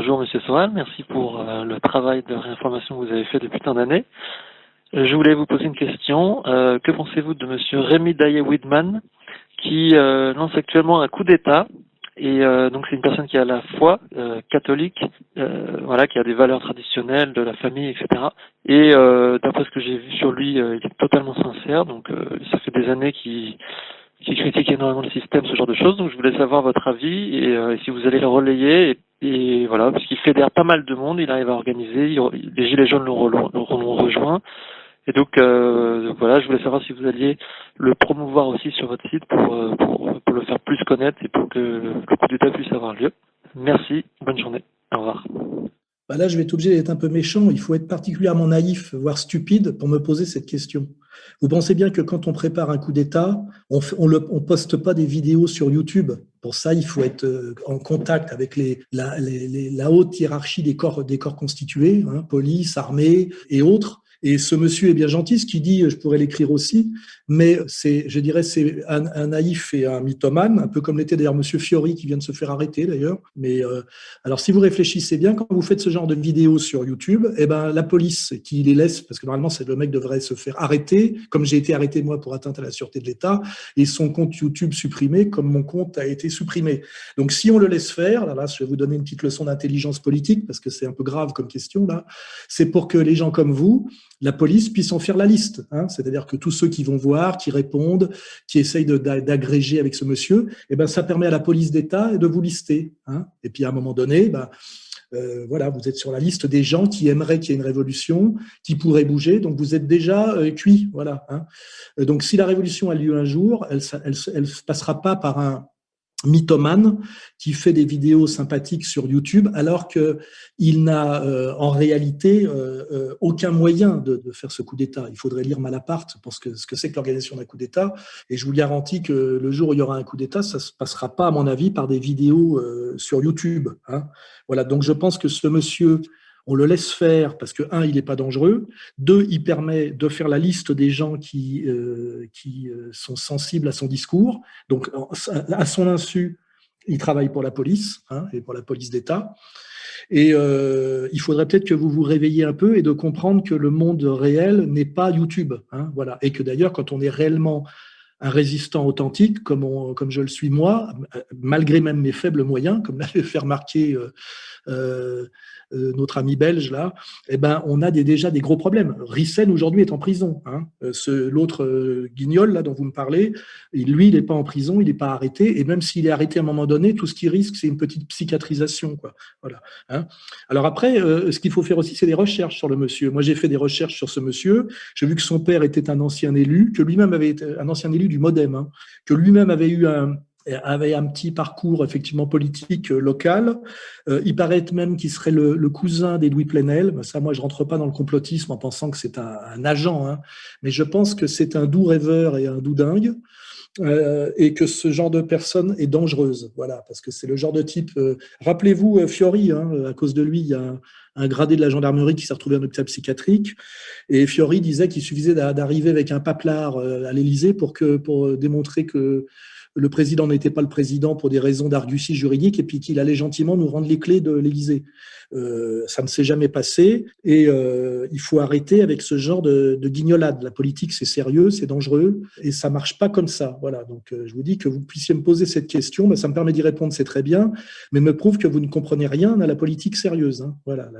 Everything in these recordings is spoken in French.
Bonjour Monsieur Sorel, merci pour le travail de réinformation que vous avez fait depuis tant d'années. Je voulais vous poser une question. Que pensez-vous de Monsieur Rémi Daillé-Widman qui lance actuellement un coup d'État et donc c'est une personne qui a la foi catholique, voilà, qui a des valeurs traditionnelles de la famille, etc. Et d'après ce que j'ai vu sur lui, il est totalement sincère. Donc ça fait des années qui critique énormément le système, ce genre de choses. Donc je voulais savoir votre avis et si vous allez le relayer. Et voilà, parce qu'il fédère pas mal de monde, il arrive à organiser, les Gilets jaunes l'ont rejoint. Et donc voilà, je voulais savoir si vous alliez le promouvoir aussi sur votre site pour le faire plus connaître et pour que le coup d'État puisse avoir lieu. Merci, bonne journée, au revoir. Bah là, je vais être obligé d'être un peu méchant. Il faut être particulièrement naïf, voire stupide, pour me poser cette question. Vous pensez bien que quand on prépare un coup d'État, on poste pas des vidéos sur YouTube. Pour ça, il faut être en contact avec la haute hiérarchie des corps constitués, hein, police, armée et autres. Et ce monsieur est bien gentil, ce qu'il dit, je pourrais l'écrire aussi, mais je dirais, c'est un naïf et un mythomane, un peu comme l'était d'ailleurs monsieur Fiori qui vient de se faire arrêter d'ailleurs. Mais alors, si vous réfléchissez bien, quand vous faites ce genre de vidéos sur YouTube, eh ben la police qui les laisse, parce que normalement c'est le mec devrait se faire arrêter, comme j'ai été arrêté moi pour atteinte à la sûreté de l'État, et son compte YouTube supprimé, comme mon compte a été supprimé. Donc, si on le laisse faire, là, je vais vous donner une petite leçon d'intelligence politique parce que c'est un peu grave comme question là. C'est pour que les gens comme vous, la police puisse en faire la liste, hein, c'est-à-dire que tous ceux qui vont voir, qui répondent, qui essayent d'agréger avec ce monsieur, eh ben ça permet à la police d'État de vous lister, hein. Et puis à un moment donné, voilà, vous êtes sur la liste des gens qui aimeraient qu'il y ait une révolution, qui pourraient bouger, donc vous êtes déjà cuit, voilà, hein. Donc si la révolution a lieu un jour, elle passera pas par un mythomane qui fait des vidéos sympathiques sur YouTube alors qu'il n'a en réalité aucun moyen de faire ce coup d'État. Il faudrait lire Malaparte pour ce que c'est que l'organisation d'un coup d'État, et je vous garantis que le jour où il y aura un coup d'État, ça ne se passera pas, à mon avis, par des vidéos sur YouTube, hein. Voilà, donc je pense que ce monsieur, on le laisse faire parce que, un, il n'est pas dangereux, deux, il permet de faire la liste des gens qui sont sensibles à son discours. Donc, à son insu, il travaille pour la police, hein, et pour la police d'État. Et il faudrait peut-être que vous vous réveilliez un peu et de comprendre que le monde réel n'est pas YouTube, hein, voilà. Et que d'ailleurs, quand on est réellement un résistant authentique, comme je le suis moi, malgré même mes faibles moyens, comme l'avait fait remarquer notre ami belge là, eh ben on a déjà des gros problèmes. Rissen aujourd'hui est en prison, hein. L'autre Guignol là dont vous me parlez, lui il n'est pas en prison, il n'est pas arrêté, et même s'il est arrêté à un moment donné, tout ce qu'il risque c'est une petite psychiatrisation, quoi. Voilà, hein. Alors après, ce qu'il faut faire aussi, c'est des recherches sur le monsieur. Moi j'ai fait des recherches sur ce monsieur. J'ai vu que son père était un ancien élu, que lui-même avait été un ancien élu du MoDem, hein, que lui-même avait un petit parcours effectivement politique local. Il paraît même qu'il serait le cousin d'Edoui Plenel. Ça, moi, je rentre pas dans le complotisme en pensant que c'est un agent, hein, mais je pense que c'est un doux rêveur et un doux dingue. Et que ce genre de personne est dangereuse, voilà, parce que c'est le genre de type. Rappelez-vous Fiori, hein, à cause de lui, il y a un gradé de la gendarmerie qui s'est retrouvé en hôpital psychiatrique, et Fiori disait qu'il suffisait d'arriver avec un paplard à l'Élysée pour démontrer que le président n'était pas le président pour des raisons d'argutie juridique, et puis qu'il allait gentiment nous rendre les clés de l'Élysée. Ça ne s'est jamais passé, et il faut arrêter avec ce genre de guignolade. La politique, c'est sérieux, c'est dangereux, et ça marche pas comme ça. Voilà. Donc, je vous dis que vous puissiez me poser cette question, ça me permet d'y répondre, c'est très bien, mais me prouve que vous ne comprenez rien à la politique sérieuse, hein. Voilà,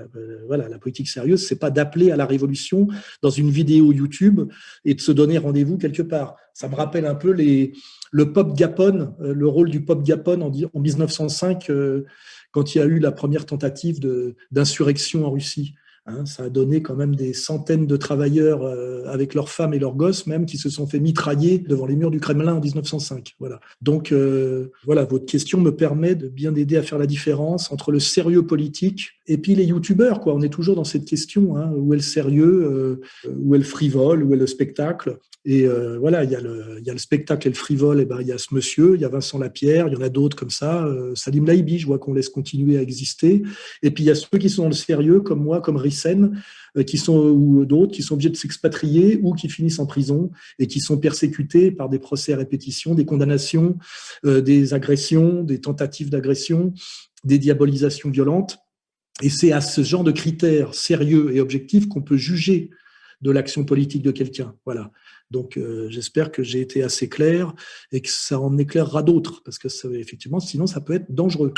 la politique sérieuse, c'est pas d'appeler à la révolution dans une vidéo YouTube et de se donner rendez-vous quelque part. Ça me rappelle un peu le pop Gapone, le rôle du pop Gapone en 1905, quand il y a eu la première tentative d'insurrection en Russie. Hein, ça a donné quand même des centaines de travailleurs avec leurs femmes et leurs gosses même qui se sont fait mitrailler devant les murs du Kremlin en 1905. Voilà. Donc voilà, votre question me permet de bien aider à faire la différence entre le sérieux politique et puis les youtubeurs, quoi. On est toujours dans cette question, hein, où est le sérieux, où est le frivole, où est le spectacle. Et voilà, il y a le spectacle et le frivole, et ben il y a ce monsieur, il y a Vincent Lapierre, il y en a d'autres comme ça, Salim Laibi, je vois qu'on laisse continuer à exister. Et puis il y a ceux qui sont dans le sérieux, comme moi, comme Rissen, ou d'autres qui sont obligés de s'expatrier ou qui finissent en prison et qui sont persécutés par des procès à répétition, des condamnations, des agressions, des tentatives d'agression, des diabolisations violentes. Et c'est à ce genre de critères sérieux et objectifs qu'on peut juger de l'action politique de quelqu'un. Voilà. Donc, j'espère que j'ai été assez clair et que ça en éclairera d'autres, parce que ça, effectivement, sinon, ça peut être dangereux.